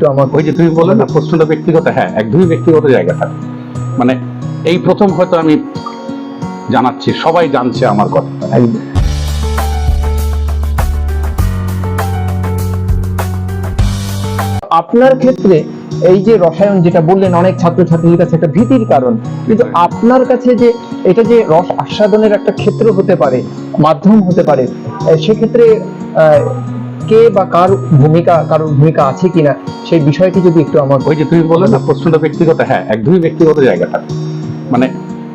একটু আমাকে। ওই যে তুমি বললে না প্রশ্নটা ব্যক্তিগত, হ্যাঁ একদমই ব্যক্তিগত জায়গা থাকে। মানে এই প্রথম হয়তো আমি জানাচ্ছি, সবাই জানছে আমার কথা। আপনার ক্ষেত্রে এই যে রসায়ন যেটা বললেন অনেক ছাত্রছাত্রীর কাছে একটা ভীতির কারণ, কিন্তু আপনার কাছে যে এটা যে রস আস্বাদনের একটা ক্ষেত্র হতে পারে, মাধ্যম হতে পারে, সেক্ষেত্রে কে বা কারোর ভূমিকা আছে কিনা সেই বিষয়টি যদি একটু আমার। ওই যে তুমি বললে না প্রশ্নটা ব্যক্তিগত, হ্যাঁ একদমই ব্যক্তিগত জায়গা থাকে। মানে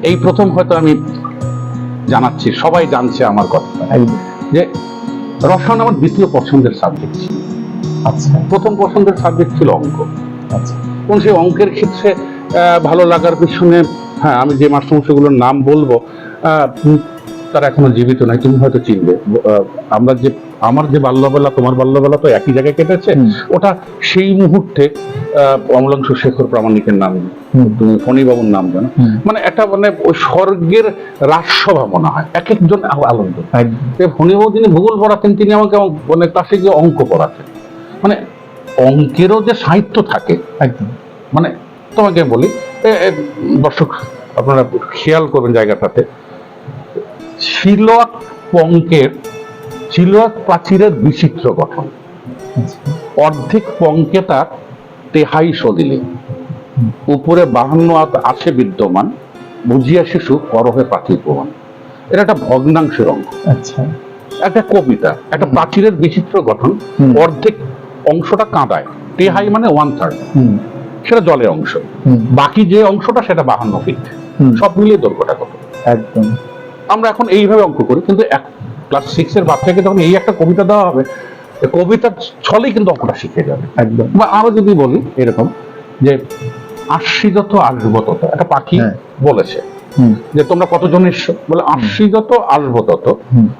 এই প্রথম হয়তো আমি জানাচ্ছি, সবাই জানছে আমার কথা, যে রসায়ন আমার দ্বিতীয় পছন্দের সাবজেক্ট ছিল। আচ্ছা, প্রথম পছন্দের সাবজেক্ট ছিল অঙ্ক। আচ্ছা, এবং সেই অঙ্কের ক্ষেত্রে ভালো লাগার পিছনে, হ্যাঁ আমি যে মাস্টারমশাইগুলোর নাম বলবো তারা এখনো জীবিত নাই, তুমি হয়তো চিনবে। আমার যে বাল্যবেলা তোমার বাল্যবেলা তো একই জায়গায় কেটেছে। ওটা সেই মুহূর্তে অমলাংশু শেখর প্রামাণিকের নাম, তুমি ফণীবাবুর নাম জানো, মানে একটা মানে ওই স্বর্গের রাজসভা মনে হয়, এক একজন আনন্দ। ফণীবাবু যিনি ভূগোল পড়াতেন, তিনি আমাকে মানে ক্লাসে গিয়ে অঙ্ক পড়াতেন। মানে অঙ্কেরও যে সাহিত্য থাকে একদম, মানে তোমাকে বলি, দর্শক আপনারা খেয়াল করবেন জায়গাটাতে, শিলওয়াক পঙ্কের, শিলওয়াক প্রাচীরের বিচিত্র গঠন। অর্ধেক পঙ্কে তার তেহাই সলিলে, উপরে 52 আসে বিদ্যমান, বুঝিয়া শিশু করহে পাখির প্রমাণ। এটা একটা ভগ্নাংশের অঙ্ক। আচ্ছা, একটা কবিতা, একটা প্রাচীরের বিচিত্র গঠন, অর্ধেক অংশটা কাঁদায়, তেহাই মানে 1/3, সেটা জলের অংশ, বাকি যে অংশটা সেটা 52 ফিট, সব মিলিয়ে দৈর্ঘ্যটা কত। একদম আমরা এখন এইভাবে অঙ্ক করি, কিন্তু ক্লাস 6 এর বাচ্চাকে যখন এই একটা কবিতা দেওয়া হবে, কবিতার ছলেই কিন্তু অঙ্কটা শিখে যাবে একদম। বা আরো যদি বলি এরকম, যে আসছি যত আসবো তত, একটা পাখি বলেছে যে তোমরা কতজন এসছো, বলে আসছি যত আসবো তত,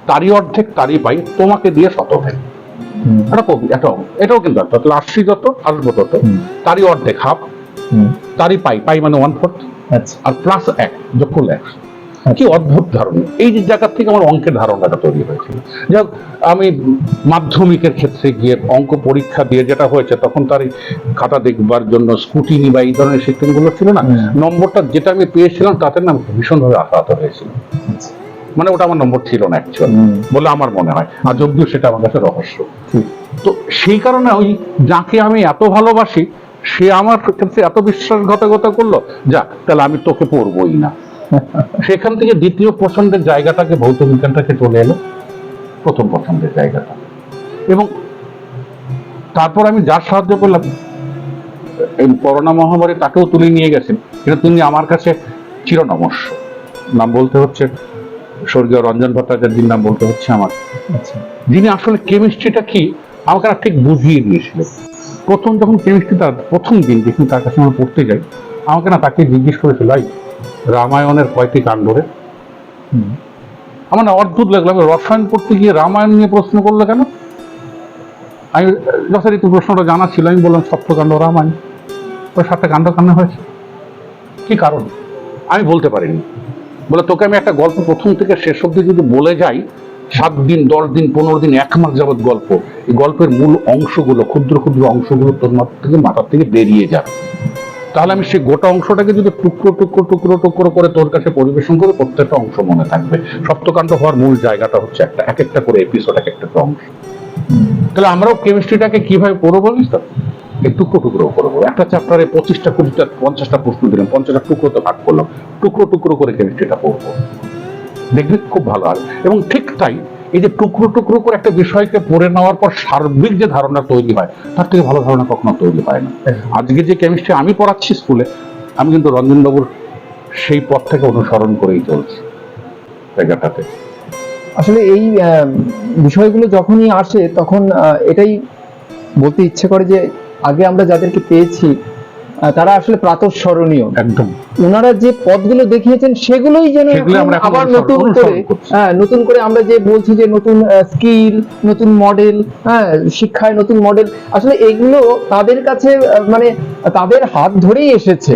তারই অর্ধেক তারই পাই, তোমাকে দিয়ে শত ভাই। একটা কবি, এটাও কিন্তু একটা, তাহলে আসছি যত আসবো তত, তারই অর্ধেক হাফ, তারই পাই মানে 1/4, আর প্লাস 1 যোগ করলে 100। কি অদ্ভুত ধারণা! এই যে জায়গা থেকে আমার অঙ্কের ধারণাটা তৈরি হয়েছিল। যাক, আমি মাধ্যমিকের ক্ষেত্রে গিয়ে অঙ্ক পরীক্ষা দিয়ে যেটা হয়েছে, তখন তার এই খাতা দেখবার জন্য স্কুটিনি বা এই ধরনের সিস্টেমগুলো ছিল না, নম্বরটা যেটা আমি পেয়েছিলাম তাতে না ভীষণভাবে আঘাত হয়েছিল। মানে ওটা আমার নম্বর ছিল না অ্যাকচুয়ালি বলে আমার মনে হয়, আর যদিও সেটা আমার কাছে রহস্য। তো সেই কারণে ওই যাকে আমি এত ভালোবাসি, সে আমার ক্ষেত্রে এত বিশ্বাসঘাতকতা করলো, যাক তাহলে আমি তোকে পড়বই না। সেখান থেকে দ্বিতীয় পছন্দের জায়গাটাকে, ভৌত বিজ্ঞানটাকে চলে এলো প্রথম পছন্দের জায়গাটা। এবং তারপর আমি যার সাহায্য করলাম, এই করোনা মহামারী, তাকেও তুলে নিয়ে গেছেন, কিন্তু তিনি আমার কাছে চিরনমস্য। নাম বলতে হচ্ছে স্বর্গীয় রঞ্জন ভট্টাচার্যের নাম বলতে হচ্ছে আমার, যিনি আসলে কেমিস্ট্রিটা কি আমাকে ঠিক বুঝিয়ে দিয়েছিলেন। প্রথম যখন কেমিস্ট্রিটা প্রথম দিন যখন তার কাছে আমরা পড়তে যাই, আমাকে না তাকে জিজ্ঞেস করেছিল, রামায়ণের কয়টি কাণ্ড রে? আমার না অদ্ভুত লাগলো, আমি রসায়ন পড়তে গিয়ে রামায়ণ নিয়ে প্রশ্ন করলো কেন? আমি যথারীতি প্রশ্নটা জানা ছিল, আমি বললাম সপ্তকাণ্ড রামায়ণ, ওই 7টা কাণ্ড কান্না হয়েছে, কি কারণ আমি বলতে পারিনি। বলে তোকে আমি একটা গল্প প্রথম থেকে শেষ অব্দি যদি বলে যাই, 7 দিন 10 দিন 15 দিন 1 মাস যাবৎ গল্প, এই গল্পের মূল অংশগুলো, ক্ষুদ্র ক্ষুদ্র অংশগুলো তোর মাথার থেকে বেরিয়ে যাবে। তাহলে আমি সেই গোটা অংশটাকে যদি টুকরো টুকরো টুকরো টুকরো করে তোর কাছে পরিবেশন করে, প্রত্যেকটা অংশ মনে থাকবে। সপ্তকাণ্ড হওয়ার মূল জায়গাটা হচ্ছে এক একটা করে এপিসোড, এক একটা অংশ। তাহলে আমরাও কেমিস্ট্রিটাকে কিভাবে পড়বো বলিস তো, টুকরো টুকরো করবো। একটা চ্যাপ্টারে 25টা 20টা 50টা প্রশ্ন দিলাম, 50টা টুকরোতে ভাগ করলাম, টুকরো টুকরো করে কেমিস্ট্রিটা পড়বো, দেখবি খুব ভালো হয়। এবং ঠিক তাই, এই যে টুকরো টুকরো করে একটা বিষয়কে পড়ে নেওয়ার পর সার্বিক যে ধারণা তৈরি হয়, তার থেকে ভালো ধারণা কখনো তৈরি হয় না। আজকে যে কেমিস্ট্রি আমি পড়াচ্ছি স্কুলে, আমি কিন্তু রঞ্জনবাবুর সেই পথ থেকে অনুসরণ করেই চলছি জায়গাটাতে। আসলে এই বিষয়গুলো যখনই আসে, তখন এটাই বলতে ইচ্ছে করে যে আগে আমরা যাদেরকে পেয়েছি তারা আসলে প্রাতঃস্মরণীয় একদম। ওনারা যে পথগুলো দেখিয়েছেন সেগুলোই যেন আবার নতুন করে আমরা যে বলছি যে নতুন স্কিল, নতুন মডেল, শিক্ষায় নতুন মডেল, আসলে এগুলো তাদের কাছে মানে তাদের হাত ধরেই এসেছে।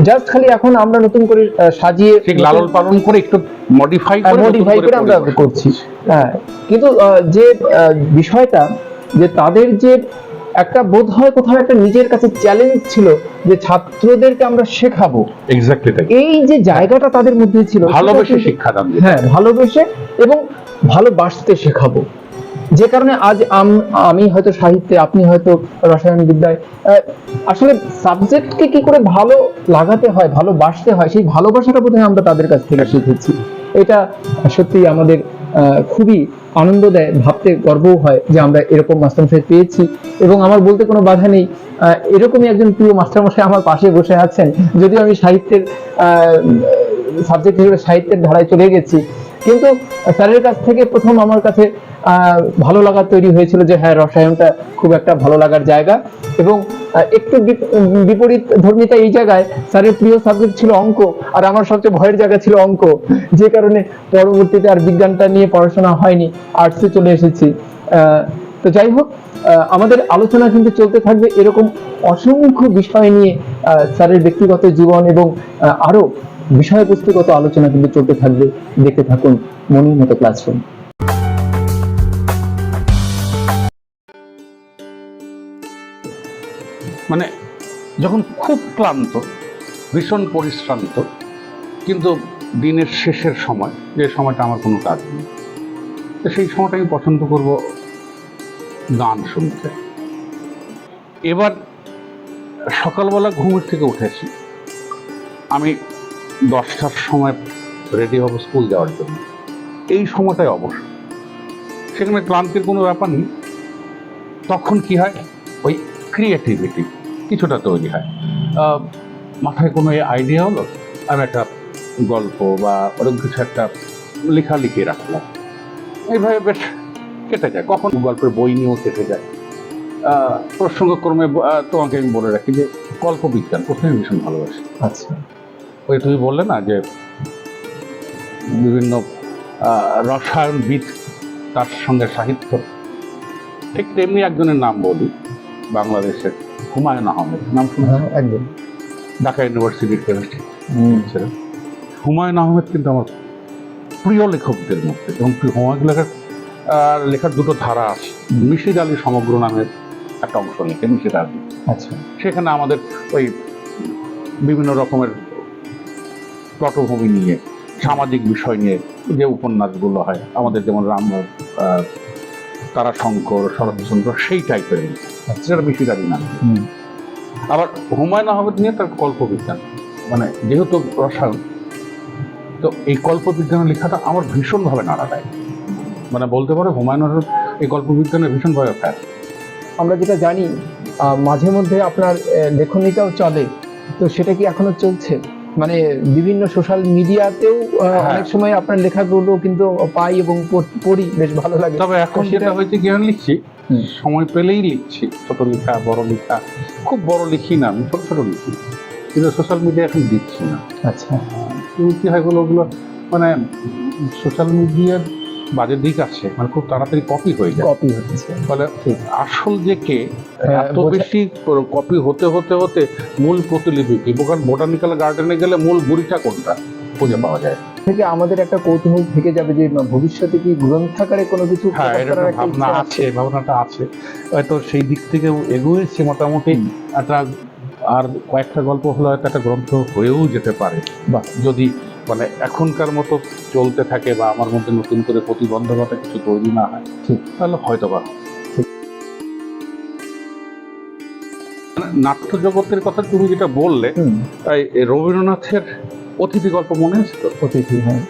জাস্ট খালি এখন আমরা নতুন করে সাজিয়ে লালন পালন করে একটু মডিফাই করে আমরা করছি। কিন্তু যে বিষয়টা, যে তাদের যে একটা বোধ হয় কোথাও একটা নিজের কাছে চ্যালেঞ্জ ছিল যে ছাত্রদেরকে আমরা শেখাবো। এক্স্যাক্টলি তাই। এই যে জায়গাটা তাদের মধ্যে ছিল, ভালোবেসে শিক্ষাদান। হ্যাঁ, ভালোবেসে এবং ভালোবাসতে শেখাবো। যে কারণে আজ আমি হয়তো সাহিত্যে, আপনি হয়তো রসায়ন বিদ্যায়, আসলে সাবজেক্টকে কি করে ভালো লাগাতে হয়, ভালোবাসতে হয়, সেই ভালোবাসাটা বোধহয় আমরা তাদের কাছ থেকে শিখেছি। এটা সত্যি আমাদের খুবই আনন্দ দেয়, ভাবতে গর্বও হয় যে আমরা এরকম মাস্টারমশাই পেয়েছি। এবং আমার বলতে কোনো বাধা নেই, এরকমই একজন প্রিয় মাস্টারমশাই আমার পাশে বসে আছেন। যদিও আমি সাহিত্যের সাবজেক্ট হিসেবে সাহিত্যের ধারায় চলে গেছি, কিন্তু স্যারের কাছ থেকে প্রথম আমার কাছে ভালো লাগা তৈরি হয়েছিল যে হ্যাঁ, রসায়নটা খুব একটা ভালো লাগার জায়গা। এবং একটু বিপরীত ধর্মিতা এই জায়গায়, স্যারের প্রিয় সাবজেক্ট ছিল অঙ্ক, আর আমার সবচেয়ে ভয়ের জায়গা ছিল অঙ্ক, যে কারণে পরবর্তীতে আর বিজ্ঞানটা নিয়ে পড়াশোনা হয়নি, আর্টসে চলে এসেছি। তো যাই হোক, আমাদের আলোচনা কিন্তু চলতে থাকবে এরকম অসংখ্য বিষয় নিয়ে। স্যারের ব্যক্তিগত জীবন এবং আরো বিষয়বস্তুগত আলোচনা কিন্তু চলতে থাকবে। দেখতে থাকুন মনের মতো ক্লাসরুম। মানে যখন খুব ক্লান্ত, ভীষণ পরিশ্রান্ত, কিন্তু দিনের শেষের সময়, যে সময়টা আমার কোনো কাজ নেই, তো সেই সময়টা আমি পছন্দ করব গান শুনতে। এবার সকালবেলা ঘুমের থেকে উঠেছি, আমি 10টার সময় রেডি হব স্কুল যাওয়ার জন্য। এই সময়টাই অবশ্য সেখানে ক্লান্তির কোনো ব্যাপার নেই। তখন কি হয়, ওই ক্রিয়েটিভিটি কিছুটা তৈরি হয়। মাথায় কোনো আইডিয়া হলো, আমি একটা গল্প বা ওরকম কিছু একটা লেখা লিখে রাখলাম, এইভাবে বেশ কেটে যায়। কখন গল্পের বই নিয়েও কেটে যায়। প্রসঙ্গক্রমে তোমাকে আমি বলে রাখি যে কল্পবিজ্ঞান প্রথমে ভীষণ ভালোবাসি। আচ্ছা, ওই তুমি বললে না যে বিভিন্ন রসায়নবিদ, তার সঙ্গে সাহিত্য, ঠিক তেমনি একজনের নাম বলি, বাংলাদেশের হুমায়ুন আহমেদ। নাম শুনেছেন? একদম। ঢাকা ইউনিভার্সিটির কেমিস্ট্রি ছিলেন। হুমায়ুন আহমেদ কিন্তু আমার প্রিয় লেখকদের মধ্যে। এবং হুমায়ুন লেখার দুটো ধারা আছে। মিশির আলী সমগ্র নামের একটা অংশ লিখে, মিশির আলী। আচ্ছা, সেখানে আমাদের ওই বিভিন্ন রকমের পটভূমি নিয়ে, সামাজিক বিষয় নিয়ে যে উপন্যাসগুলো হয় আমাদের, যেমন তারাশঙ্কর, শরৎচন্দ্র, সেই টাইপের, যেটা মিশির আলী নাম। আবার হুমায়ুন আহমেদ নিয়ে তার কল্পবিজ্ঞান, মানে যেহেতু রসায়ন, তো এই কল্পবিজ্ঞানের লেখাটা আমার ভীষণভাবে নাড়া দেয়। মানে বলতে পারো হুমায়ুন আহমেদ এই কল্পবিজ্ঞানের ভীষণভাবে ফ্যান। আমরা যেটা জানি, মাঝে মধ্যে আপনার লেখনীটাও চলে, তো সেটা কি এখনো চলছে? মানে বিভিন্ন সোশ্যাল মিডিয়াতেও অনেক সময় আপনার লেখাগুলো কিন্তু পাই এবং পড়ি, বেশ ভালো লাগে। তবে এখন যেটা হয়েছে কি, আমি লিখছি, সময় পেলেই লিখছি, ছোট লেখা, বড় লেখা। খুব বড় লিখি না, আমি ছোট ছোট লিখি, কিন্তু সোশ্যাল মিডিয়া এখন দিচ্ছি না। আচ্ছা, কি হয় ওগুলো, মানে সোশ্যাল মিডিয়ার বাজে দিক আছে, মানে খুব তাড়াতাড়ি কপি হয়ে যায়। কপি হচ্ছে, ফলে আসল যে কে, এত বেশি কপি হতে হতে হতে মূল প্রতিলিপি কি, বোটানিক্যাল গার্ডেনে গেলে মূল বুড়িটা কোনটা খুঁজে পাওয়া যায়। থেকে আমাদের একটা কৌতূহল থেকে যাবে যে ভবিষ্যতে কি গ্রন্থাকারে কোনো কিছু। হ্যাঁ, এরকম ভাবনা আছে, ভাবনাটা আছে, হয়তো সেই দিক থেকে এগোয়েছে মোটামুটি। একটা আর কয়েকটা গল্প হলো হয়তো একটা গ্রন্থ হয়েও যেতে পারে, বা যদি মানে এখনকার মতো চলতে থাকে, বা আমার মধ্যে নতুন করে প্রতিবন্ধকতা কিছু তৈরি না হয়, তাহলে হয়তো বা। নাট্য জগতের কথা তুমি যেটা বললে, রবীন্দ্রনাথের অতিথি গল্প মনে আছে তো? অতিথি, হ্যাঁ।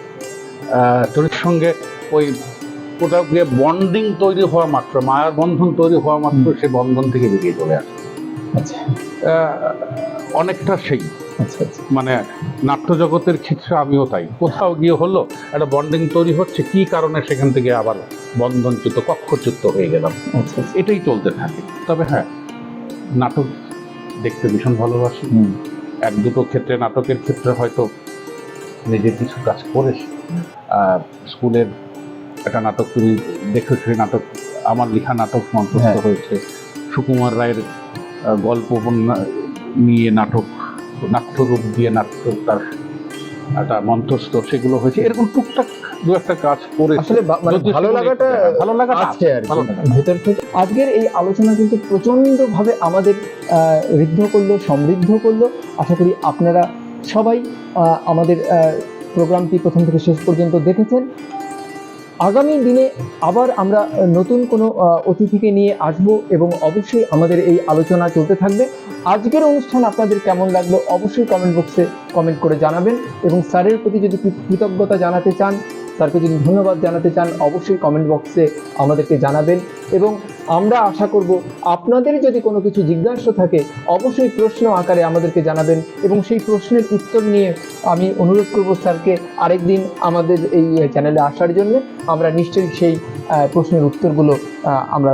তোর সঙ্গে ওই কোথাও গিয়ে বন্ডিং তৈরি হওয়া মাত্র, মায়ার বন্ধন তৈরি হওয়া মাত্র, সে বন্ধন থেকে বেরিয়ে চলে আসে। আচ্ছা, অনেকটা সেই, আচ্ছা, মানে নাট্য জগতের ক্ষেত্রে আমিও তাই, কোথাও গিয়ে হলো একটা বন্ডিং তৈরি হচ্ছে, কি কারণে সেখান থেকে আবার বন্ধনচ্যুত, কক্ষচ্যুত হয়ে গেলাম। আচ্ছা, এটাই চলতে থাকে। তবে হ্যাঁ, নাটক দেখতে ভীষণ ভালোবাসি। এক দুটো ক্ষেত্রে, নাটকের ক্ষেত্রে হয়তো নিজের কিছু কাজ করেছি। স্কুলের একটা নাটক তুমি দেখো, সেই নাটক আমার লেখা নাটক মঞ্চস্থ হয়েছে। সুকুমার রায়ের গল্প নিয়ে নাটক, নাট্যরূপ দিয়ে নাট্য তার একটা মন্ত্রস্থ সেগুলো হয়েছে, এরকম টুকটাক দু একটা কাজ করে আসলে মানে ভালো লাগাটা ভালো লাগা আছে আর কি ভেতর থেকে। আজকের এই আলোচনা কিন্তু প্রচন্ড ভাবে আমাদের ঋদ্ধ করলো, সমৃদ্ধ করলো। আশা করি আপনারা সবাই আমাদের প্রোগ্রামটি প্রথম থেকে শেষ পর্যন্ত দেখেছেন। আগামী দিনে আবার আমরা নতুন কোনো অতিথিকে নিয়ে আসব এবং অবশ্যই আমাদের এই আলোচনা চলতে থাকবে। আজকের অনুষ্ঠান আপনাদের কেমন লাগলো অবশ্যই কমেন্ট বক্সে কমেন্ট করে জানাবেন, এবং স্যারের প্রতি যদি কৃতজ্ঞতা জানাতে চান, স্যারকে যদি ধন্যবাদ জানাতে চান, অবশ্যই কমেন্ট বক্সে আমাদেরকে জানাবেন। এবং আমরা আশা করব আপনাদের যদি কোনো কিছু জিজ্ঞাসা থাকে অবশ্যই প্রশ্ন আকারে আমাদেরকে জানাবেন, এবং সেই প্রশ্নের উত্তর নিয়ে আমি অনুরোধ করব স্যারকে আরেকদিন আমাদের এই চ্যানেলে আসার জন্য। আমরা নিশ্চয়ই সেই প্রশ্নের উত্তরগুলো আমরা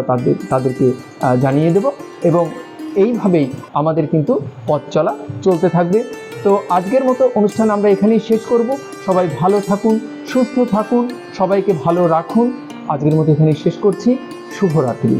তাদেরকে জানিয়ে দেব, এবং এইভাবেই আমাদের কিন্তু পথ চলা চলতে থাকবে। তো আজকের মতো অনুষ্ঠান আমরা এখানেই শেষ করব। সবাই ভালো থাকুন, সুস্থ থাকুন, সবাইকে ভালো রাখুন। আজকের মতো এখানেই শেষ করছি। শুভরাত্রি।